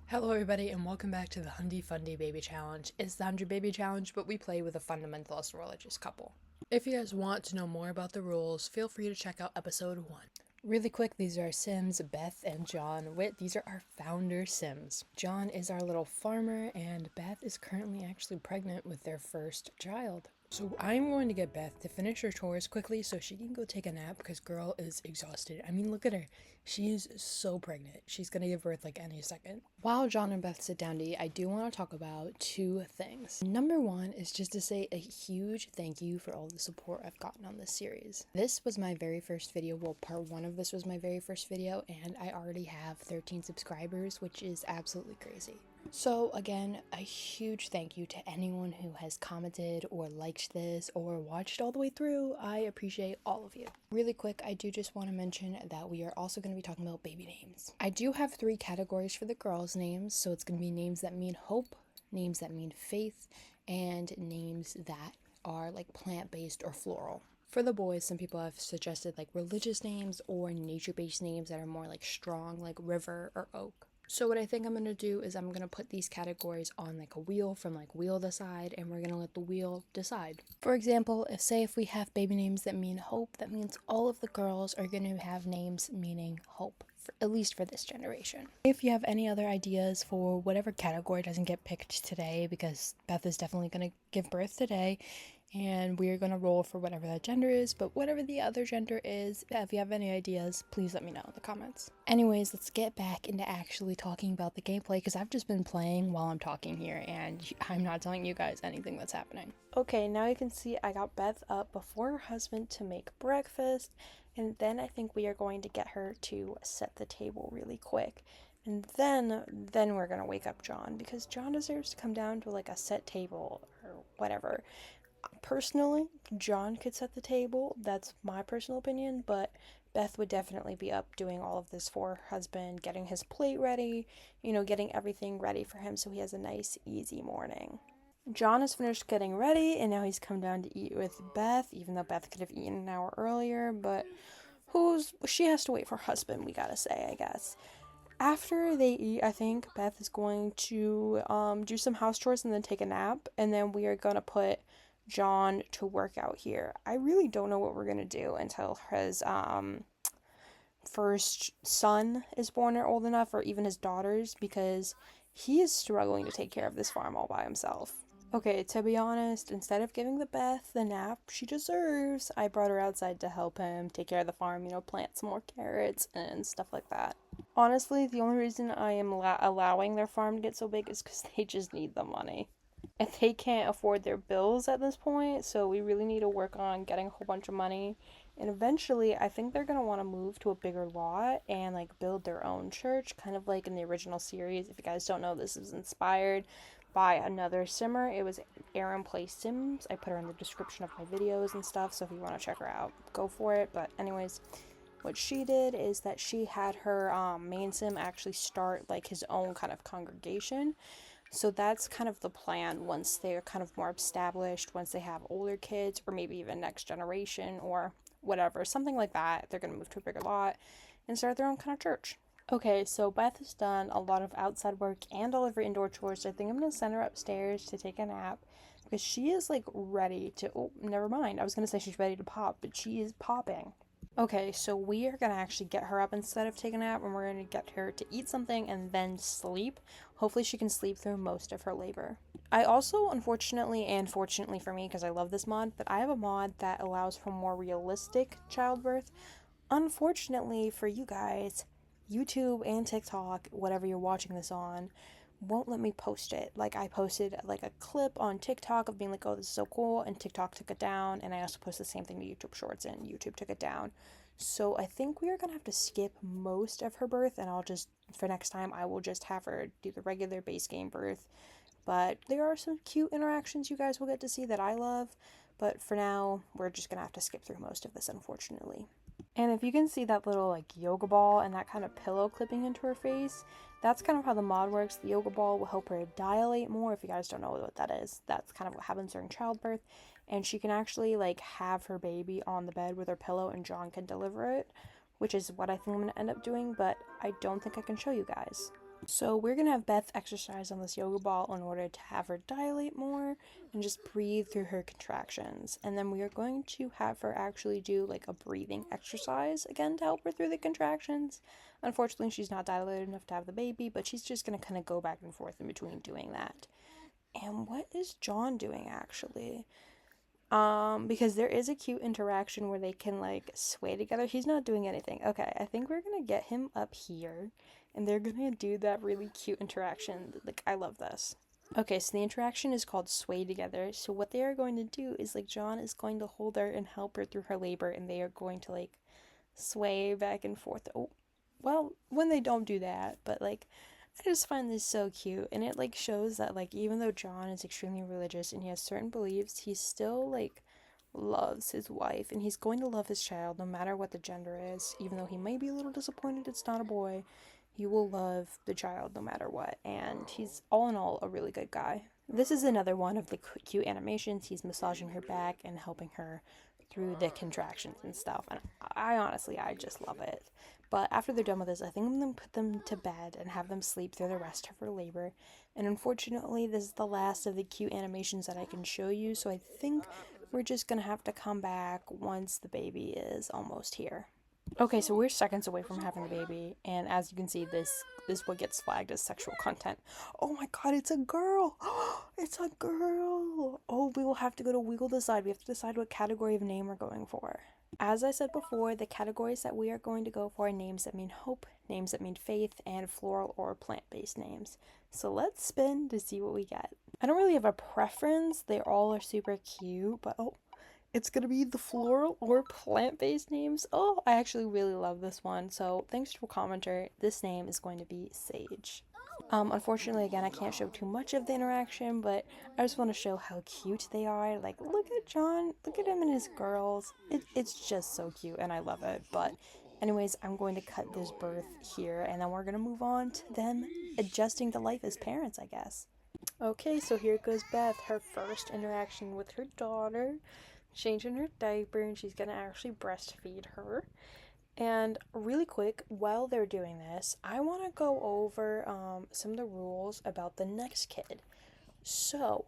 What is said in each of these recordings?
Hello everybody and welcome back to the Fundie Baby Challenge. It's the 100 Baby Challenge, but we play with a fundamentalist religious couple. If you guys want to know more about the rules, feel free to check out episode 1. Really quick, these are our Sims, Beth and John. These are our founder Sims. John is our little farmer and Beth is currently actually pregnant with their first child. So I'm going to get Beth to finish her chores quickly so she can go take a nap because girl is exhausted. I mean, look at her. She is so pregnant. She's going to give birth like any second. While John and Beth sit down to eat, I do want to talk about two things. Number one is just to say a huge thank you for all the support I've gotten on this series. This was my very first video. Well, part one of this was my very first video, and I already have 13 subscribers, which is absolutely crazy. So again, a huge thank you to anyone who has commented or liked this or watched all the way through. I appreciate all of you. Really quick, I do just want to mention that we are also going to be talking about baby names. I do have 3 categories for the girls' names, so it's going to be names that mean hope, names that mean faith, and names that are like plant-based or floral. For the boys, some people have suggested like religious names or nature-based names that are more like strong, like river or oak. So what I think I'm going to do is I'm going to put these categories on like a wheel from like wheel decide, and we're going to let the wheel decide. For example, if we have baby names that mean hope, that means all of the girls are going to have names meaning hope, at least for this generation. If you have any other ideas for whatever category doesn't get picked today, because Beth is definitely going to give birth today, and we're going to roll for whatever that gender is, but whatever the other gender is, if you have any ideas, please let me know in the comments. Anyways, let's get back into actually talking about the gameplay, because I've just been playing while I'm talking here, and I'm not telling you guys anything that's happening. Okay, now you can see I got Beth up before her husband to make breakfast, and then I think we are going to get her to set the table really quick. And then we're going to wake up John, because John deserves to come down to like a set table or whatever. Personally, John could set the table. That's my personal opinion, but Beth would definitely be up doing all of this for her husband, getting his plate ready, getting everything ready for him so he has a nice, easy morning. John has finished getting ready, and now he's come down to eat with Beth, even though Beth could have eaten an hour earlier, but she has to wait for her husband, we gotta say, I guess. After they eat, I think Beth is going to do some house chores and then take a nap, and then we are gonna put John to work out here. I really don't know what we're gonna do until his first son is born or old enough, or even his daughters, because he is struggling to take care of this farm all by himself. Okay, to be honest, instead of giving the Beth the nap she deserves, I brought her outside to help him take care of the farm, plant some more carrots and stuff like that. Honestly, the only reason I am allowing their farm to get so big is because they just need the money. And they can't afford their bills at this point, so we really need to work on getting a whole bunch of money. And eventually, I think they're going to want to move to a bigger lot and like build their own church, kind of like in the original series. If you guys don't know, this is inspired by another simmer. It was Aaron Plays Sims. I put her in the description of my videos and stuff, so if you want to check her out, go for it. But anyways, what she did is that she had her main sim actually start like his own kind of congregation. So that's kind of the plan once they're kind of more established, once they have older kids, or maybe even next generation or whatever, something like that. They're going to move to a bigger lot and start their own kind of church. Okay, so Beth has done a lot of outside work and all of her indoor chores, so I think I'm going to send her upstairs to take a nap, because she is like ready to, oh, never mind. I was going to say she's ready to pop, but she is popping. Okay, so we are going to actually get her up instead of taking a nap, and we're going to get her to eat something and then sleep. Hopefully she can sleep through most of her labor. I also, unfortunately, and fortunately for me, because I love this mod, but I have a mod that allows for more realistic childbirth. Unfortunately for you guys, YouTube and TikTok, whatever you're watching this on, won't let me post it. Like, I posted like a clip on TikTok of being like, oh, this is so cool, and TikTok took it down, and I also posted the same thing to YouTube Shorts, and YouTube took it down. So I think we are gonna have to skip most of her birth, and for next time, I will just have her do the regular base game birth. But there are some cute interactions you guys will get to see that I love, but for now, we're just gonna have to skip through most of this, unfortunately. And if you can see that little like yoga ball and that kind of pillow clipping into her face, that's kind of how the mod works. The yoga ball will help her dilate more. If you guys don't know what that is, that's kind of what happens during childbirth. And she can actually like have her baby on the bed with her pillow, and John can deliver it, which is what I think I'm going to end up doing, but I don't think I can show you guys. So we're going to have Beth exercise on this yoga ball in order to have her dilate more and just breathe through her contractions. And then we are going to have her actually do like a breathing exercise again to help her through the contractions. Unfortunately, she's not dilated enough to have the baby, but she's just going to kind of go back and forth in between doing that. And what is John doing actually? Because there is a cute interaction where they can like sway together. He's not doing anything. Okay, I think we're gonna get him up here and they're gonna do that really cute interaction. Like, I love this. Okay, so the interaction is called sway together. So what they are going to do is like John is going to hold her and help her through her labor, and they are going to like sway back and forth. Oh, well, when they don't do that, but like I just find this so cute, and it like shows that like even though John is extremely religious and he has certain beliefs, he still like loves his wife, and he's going to love his child no matter what the gender is. Even though he may be a little disappointed it's not a boy, he will love the child no matter what, and he's all in all a really good guy. This is another one of the cute animations. He's massaging her back and helping her through the contractions and stuff, and I just love it. But after they're done with this, I think I'm going to put them to bed and have them sleep through the rest of her labor. And unfortunately, this is the last of the cute animations that I can show you, so I think we're just going to have to come back once the baby is almost here. Okay, so we're seconds away from having the baby, and as you can see, this what gets flagged as sexual content. Oh my god, it's a girl! It's a girl! Oh, we will have to go to We Will Decide. We have to decide what category of name we're going for. As I said before, the categories that we are going to go for are names that mean hope, names that mean faith, and floral or plant-based names. So let's spin to see what we get. I don't really have a preference. They all are super cute, but oh, it's going to be the floral or plant-based names. Oh, I actually really love this one. So thanks to a commenter, this name is going to be Sage. Unfortunately, again, I can't show too much of the interaction, but I just want to show how cute they are. Like, look at John, look at him and his girls. It's just so cute, and I love it. But anyways, I'm going to cut this birth here, and then we're going to move on to them adjusting to life as parents, I guess. Okay, so here goes Beth, her first interaction with her daughter, changing her diaper, and she's going to actually breastfeed her. And really quick, while they're doing this, I want to go over some of the rules about the next kid. So,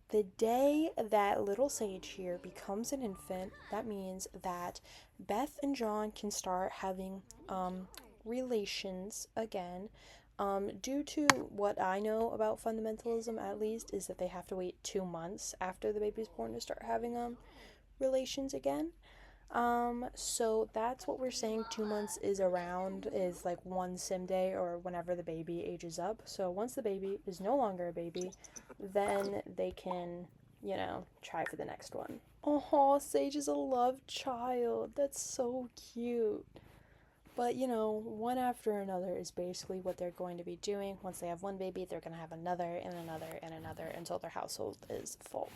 the day that little Sage here becomes an infant, that means that Beth and John can start having relations again. Due to what I know about fundamentalism, at least, is that they have to wait 2 months after the baby's born to start having relations again. So that's what we're saying 2 months is around, is like one sim day or whenever the baby ages up. So once the baby is no longer a baby, then they can, try for the next one. Oh, Sage is a love child. That's so cute. But, one after another is basically what they're going to be doing. Once they have one baby, they're going to have another and another and another until their household is full.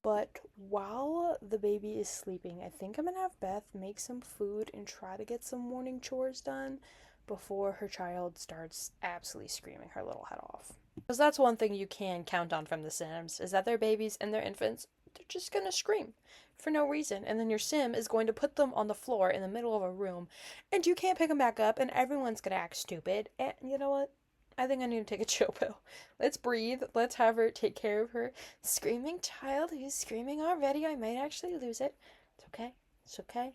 But while the baby is sleeping, I think I'm going to have Beth make some food and try to get some morning chores done before her child starts absolutely screaming her little head off. Because that's one thing you can count on from The Sims, is that their babies and their infants, they're just going to scream for no reason. And then your sim is going to put them on the floor in the middle of a room, and you can't pick them back up, and everyone's going to act stupid. And you know what? I think I need to take a chill pill. Let's breathe. Let's have her take care of her screaming child who's screaming already. I might actually lose it. It's okay. It's okay.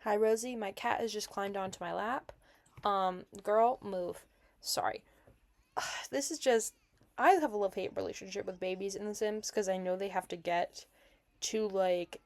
Hi, Rosie. My cat has just climbed onto my lap. Girl, move. Sorry. This is just... I have a love-hate relationship with babies in The Sims because I know they have to get to, like...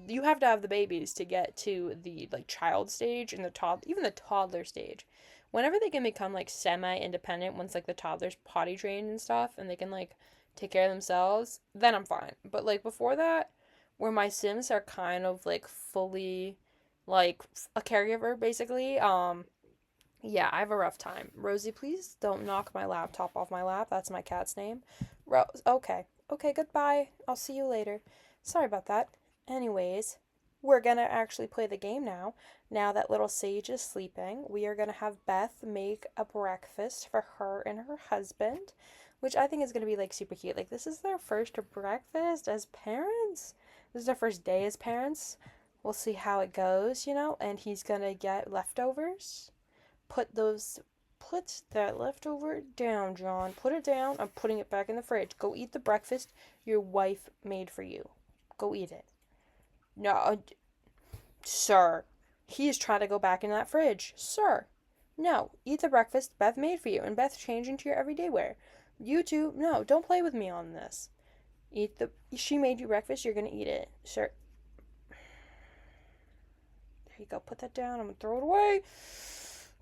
You have to have the babies to get to the, like, child stage and even the toddler stage. Whenever they can become, like, semi-independent, once, like, the toddler's potty trained and stuff, and they can, like, take care of themselves, then I'm fine. But, like, before that, where my Sims are kind of, like, fully, like, a caregiver, basically, yeah, I have a rough time. Rosie, please don't knock my laptop off my lap. That's my cat's name. Okay. Okay, goodbye. I'll see you later. Sorry about that. Anyways, we're gonna actually play the game now. Now that little Sage is sleeping, we are gonna have Beth make a breakfast for her and her husband, which I think is gonna be like super cute. Like, this is their first breakfast as parents. This is their first day as parents. We'll see how it goes, and he's gonna get leftovers, put those Put that leftover down, John. Put it down. I'm putting it back in the fridge. Go eat the breakfast your wife made for you. Go eat it. No, sir. He is trying to go back in that fridge. Sir. No, eat the breakfast Beth made for you, and Beth changed into your everyday wear. You two, no, don't play with me on this. She made you breakfast, you're gonna eat it. Sir. There you go, put that down, I'm gonna throw it away.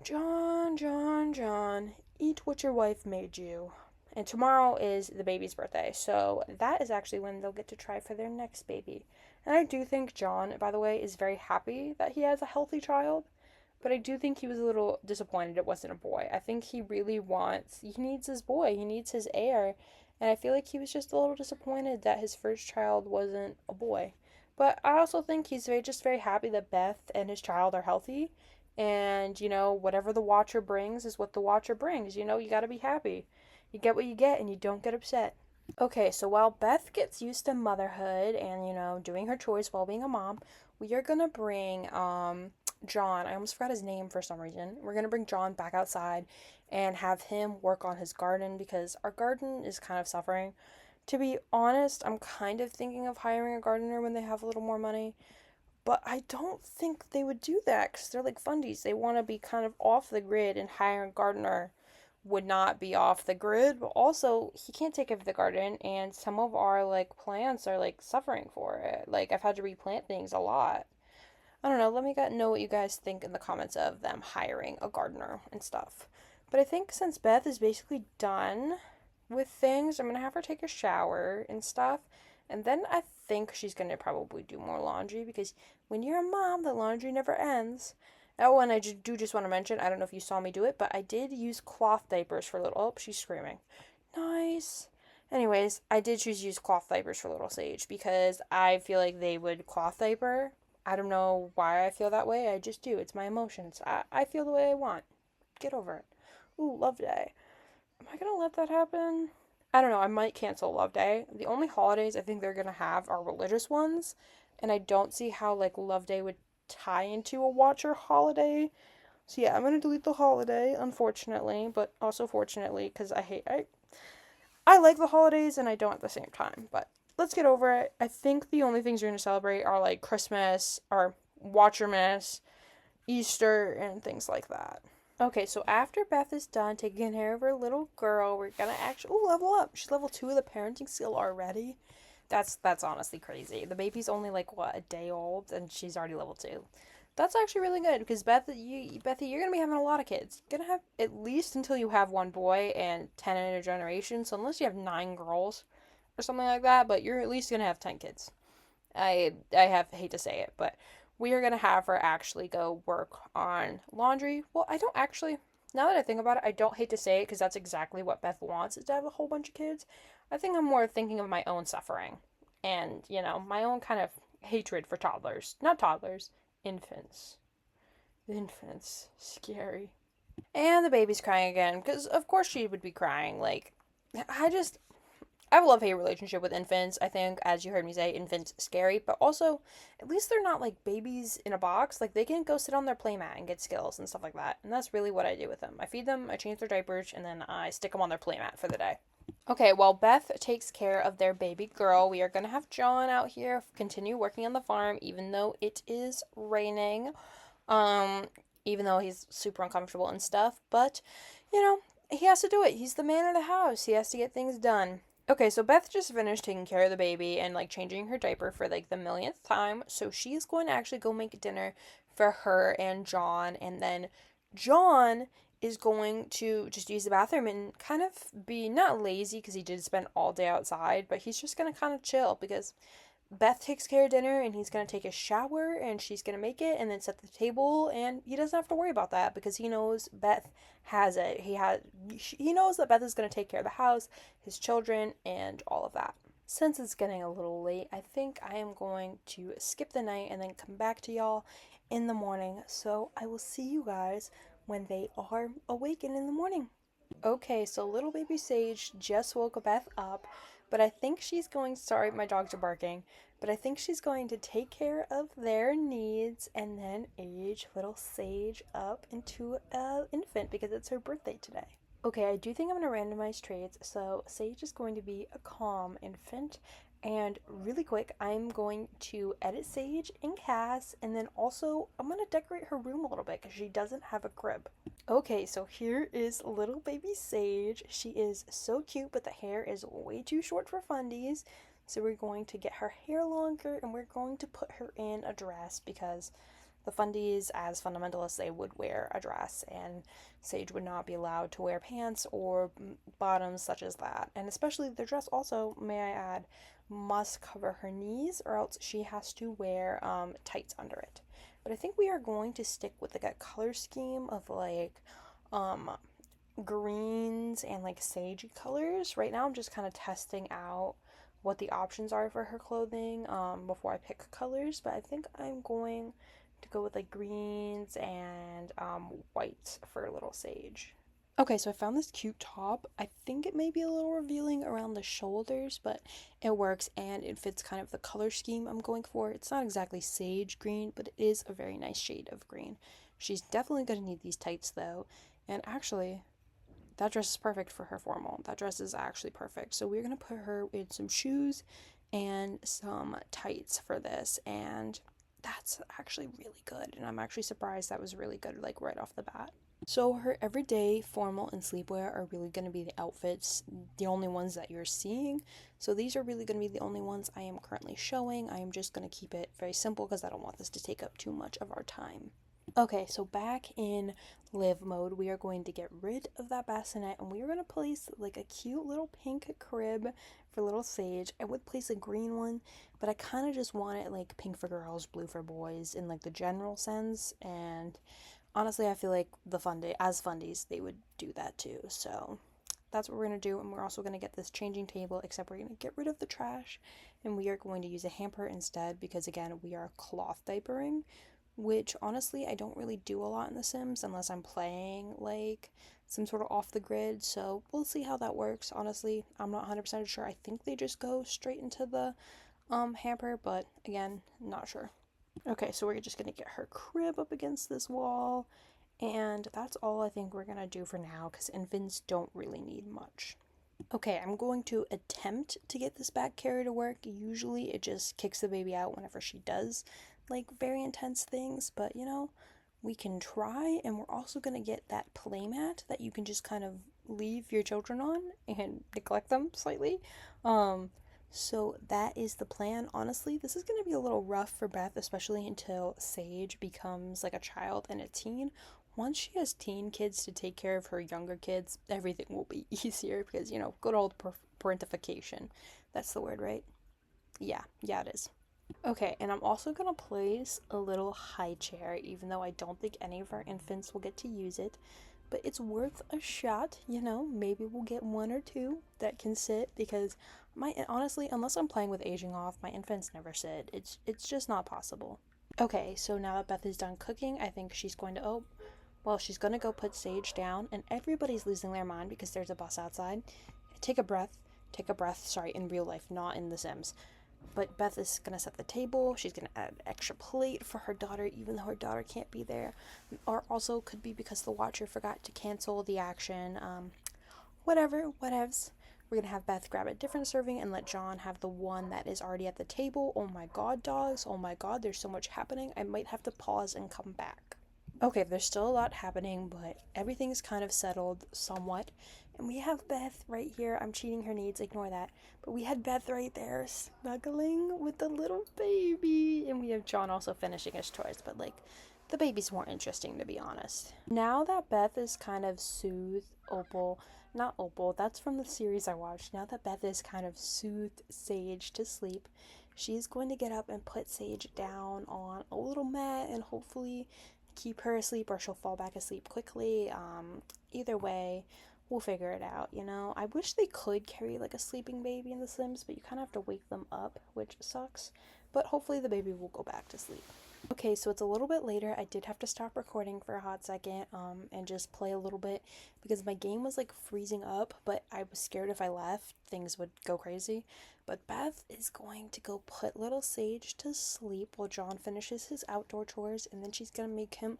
John, eat what your wife made you. And tomorrow is the baby's birthday, so that is actually when they'll get to try for their next baby. And I do think John, by the way, is very happy that he has a healthy child, but I do think he was a little disappointed it wasn't a boy. I think he needs his boy, he needs his heir, and I feel like he was just a little disappointed that his first child wasn't a boy. But I also think he's just very happy that Beth and his child are healthy, and, whatever the watcher brings is what the watcher brings. You gotta be happy. You get what you get, and you don't get upset. Okay, so while Beth gets used to motherhood and, doing her chores while being a mom, we are gonna bring, John, I almost forgot his name for some reason. We're gonna bring John back outside and have him work on his garden because our garden is kind of suffering. To be honest, I'm kind of thinking of hiring a gardener when they have a little more money. But I don't think they would do that because they're like fundies. They want to be kind of off the grid, and hiring a gardener would not be off the grid. But also, he can't take care of the garden, and some of our plants are suffering for it. I've had to replant things a lot. I don't know. Let me know what you guys think in the comments of them hiring a gardener and stuff. But I think since Beth is basically done with things, I'm gonna have her take a shower and stuff. And then I think she's going to probably do more laundry because when you're a mom, the laundry never ends. Oh, and I do just want to mention, I don't know if you saw me do it, but I did use cloth diapers for little... Oh, she's screaming. Nice. Anyways, I did choose to use cloth diapers for little Sage because I feel like they would cloth diaper. I don't know why I feel that way. I just do. It's my emotions. I feel the way I want. Get over it. Ooh, love day. Am I going to let that happen? I don't know, I might cancel Love Day. The only holidays I think they're gonna have are religious ones, and I don't see how, Love Day would tie into a Watcher holiday. So yeah, I'm gonna delete the holiday, unfortunately, but also fortunately, because I like the holidays and I don't at the same time, but let's get over it. I think the only things you're gonna celebrate are, Christmas, or Watchermas, Easter, and things like that. Okay, so after Beth is done taking care of her little girl, we're gonna actually level up. She's level 2 of the parenting skill already. That's honestly crazy. The baby's only a day old, and she's already level 2. That's actually really good because Bethy, you're gonna be having a lot of kids. You're gonna have at least until you have one boy and 10 in a generation. So unless you have 9 girls or something like that, but you're at least gonna have 10 kids. I hate to say it, but we are going to have her actually go work on laundry. Well, I don't actually, now that I think about it, I don't hate to say it because that's exactly what Beth wants, is to have a whole bunch of kids. I think I'm more thinking of my own suffering and, my own kind of hatred for toddlers. Not toddlers, infants. Infants. Scary. And the baby's crying again because, of course, she would be crying. I have a love-hate relationship with infants. I think, as you heard me say, infants scary, but also, at least they're not babies in a box. They can go sit on their playmat and get skills and stuff like that. And that's really what I do with them. I feed them, I change their diapers, and then I stick them on their playmat for the day. Okay, while Beth takes care of their baby girl, we are going to have John out here continue working on the farm, even though it is raining. Even though he's super uncomfortable and stuff. But, he has to do it. He's the man of the house. He has to get things done. Okay, so Beth just finished taking care of the baby and changing her diaper for the millionth time. So she's going to actually go make dinner for her and John. And then John is going to just use the bathroom and kind of be not lazy because he did spend all day outside, but he's just going to kind of chill because Beth takes care of dinner and he's going to take a shower and she's going to make it and then set the table, and he doesn't have to worry about that because he knows Beth has it. He knows that Beth is going to take care of the house, his children, and all of that. Since it's getting a little late, I think I am going to skip the night and then come back to y'all in the morning. So I will see you guys when they are awakened in the morning. Okay, so little baby Sage just woke Beth up, but I think she's going, sorry, my dogs are barking, but I think she's going to take care of their needs and then age little Sage up into an infant because it's her birthday today. Okay, I do think I'm going to randomize traits. So Sage is going to be a calm infant. And really quick, I'm going to edit Sage in Cass, and then also I'm going to decorate her room a little bit because she doesn't have a crib. Okay, so here is little baby Sage. She is so cute, but the hair is way too short for Fundie's. So we're going to get her hair longer and we're going to put her in a dress because the Fundies, as fundamentalists, they would wear a dress, and Sage would not be allowed to wear pants or bottoms such as that. And especially the dress also, may I add, must cover her knees or else she has to wear tights under it. But I think we are going to stick with like a color scheme of like um, greens and like sagey colors. Right now I'm just kind of testing out what the options are for her clothing before I pick colors, but I think I'm going to go with like greens and white for little Sage. Okay, so I found this cute top. I think it may be a little revealing around the shoulders, but it works and it fits kind of the color scheme I'm going for. It's not exactly sage green, but it is a very nice shade of green. She's definitely going to need these tights though. And actually, that dress is perfect for her formal. That dress is actually perfect. So we're going to put her in some shoes and some tights for this. And that's actually really good. And I'm actually surprised that was really good, like right off the bat. So her everyday formal and sleepwear are really going to be the outfits, the only ones that you're seeing. So these are really going to be the only ones I am currently showing. I am just going to keep it very simple because I don't want this to take up too much of our time. Okay, so back in live mode, we are going to get rid of that bassinet and we are going to place like a cute little pink crib for little Sage. I would place a green one, but I kind of just want it like pink for girls, blue for boys in like the general sense. And honestly, I feel like the Fundie, as Fundies, they would do that too. So that's what we're going to do. And we're also going to get this changing table, except we're going to get rid of the trash and we are going to use a hamper instead because again, we are cloth diapering, which honestly I don't really do a lot in The Sims unless I'm playing like some sort of off the grid. So we'll see how that works. Honestly, I'm not 100% sure. I think they just go straight into the hamper, but again, not sure. Okay, so we're just gonna get her crib up against this wall, and that's all I think we're gonna do for now because infants don't really need much. Okay, I'm going to attempt to get this back carrier to work. Usually it just kicks the baby out whenever she does like very intense things, but you know, we can try. And we're also going to get that playmat that you can just kind of leave your children on and neglect them slightly. So that is the plan. Honestly, this is going to be a little rough for Beth, especially until Sage becomes like a child and a teen. Once she has teen kids to take care of her younger kids, everything will be easier because, you know, good old parentification. That's the word, right? Yeah, it is. Okay, and I'm also going to place a little high chair, even though I don't think any of our infants will get to use it. But it's worth a shot, you know, maybe we'll get one or two that can sit because honestly, unless I'm playing with aging off, my infants never sit. It's just not possible. Okay, so now that Beth is done cooking, I think she's going to, she's going to go put Sage down, and everybody's losing their mind because there's a bus outside. Take a breath, sorry, in real life, not in The Sims. But Beth is going to set the table. She's going to add an extra plate for her daughter, even though her daughter can't be there. Or also could be because the watcher forgot to cancel the action. Whatevs. We're going to have Beth grab a different serving and let John have the one that is already at the table. Oh my god, dogs. Oh my god, there's so much happening. I might have to pause and come back. Okay, there's still a lot happening, but everything's kind of settled somewhat. And we have Beth right here. I'm cheating her needs, ignore that. But we had Beth right there snuggling with the little baby. And we have John also finishing his chores, but like the baby's more interesting to be honest. Now that Beth is kind of soothed not Opal, that's from the series I watched. Now that Beth is kind of soothed Sage to sleep, she's going to get up and put Sage down on a little mat and hopefully keep her asleep or she'll fall back asleep quickly. Either way, we'll figure it out, you know. I wish they could carry like a sleeping baby in The Sims, but you kind of have to wake them up, which sucks. But hopefully the baby will go back to sleep. Okay, so it's a little bit later. I did have to stop recording for a hot second, and just play a little bit because my game was like freezing up, but I was scared if I left, things would go crazy. But Beth is going to go put little Sage to sleep while John finishes his outdoor chores, and then she's gonna make him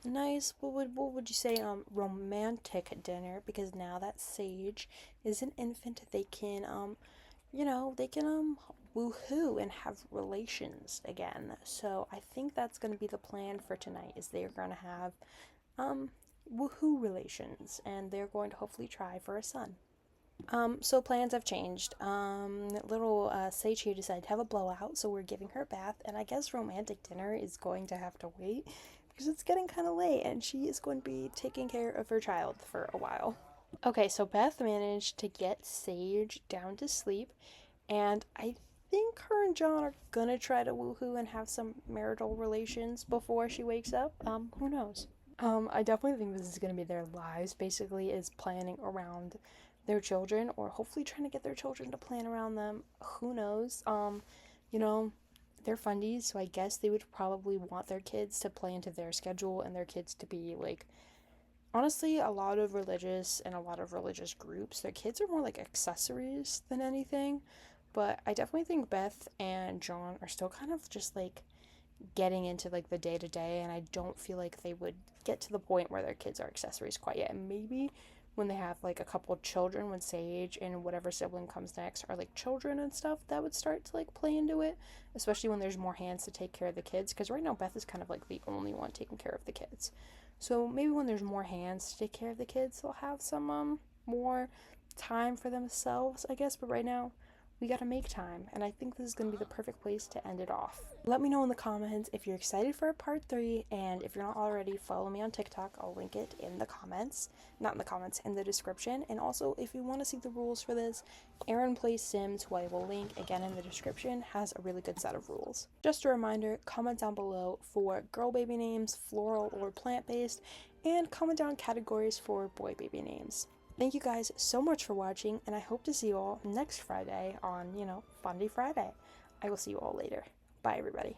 a nice, what would you say, romantic dinner, because now that Sage is an infant, they can they can woohoo and have relations again. So I think that's going to be the plan for tonight, is they're going to have um woohoo relations, and they're going to hopefully try for a son. So plans have changed. Little Sage here decided to have a blowout, so we're giving her a bath, and I guess romantic dinner is going to have to wait because it's getting kind of late, and she is going to be taking care of her child for a while. Okay, so Beth managed to get Sage down to sleep, and I think her and John are gonna try to woohoo and have some marital relations before she wakes up. Who knows? I definitely think this is gonna be their lives. Basically, is planning around their children, or hopefully trying to get their children to plan around them. Who knows? You know, they're fundies, so I guess they would probably want their kids to play into their schedule and their kids to be like, honestly, a lot of religious and a lot of religious groups, their kids are more like accessories than anything. But I definitely think Beth and John are still kind of just like getting into like the day to day, and I don't feel like they would get to the point where their kids are accessories quite yet. And maybe when they have like a couple children, when Sage and whatever sibling comes next are like children and stuff, that would start to like play into it, especially when there's more hands to take care of the kids. Because right now, Beth is kind of like the only one taking care of the kids. So maybe when there's more hands to take care of the kids, they'll have some more time for themselves, I guess. But right now, we gotta make time, and I think this is gonna be the perfect place to end it off. Let me know in the comments if you're excited for part 3, and if you're not already, follow me on TikTok. I'll link it in the comments. Not in the comments, in the description. And also, if you want to see the rules for this, Aaron Plays Sims, who I will link again in the description, has a really good set of rules. Just a reminder, comment down below for girl baby names, floral or plant-based, and comment down categories for boy baby names. Thank you guys so much for watching, and I hope to see you all next Friday on, Fundie Friday. I will see you all later. Bye, everybody.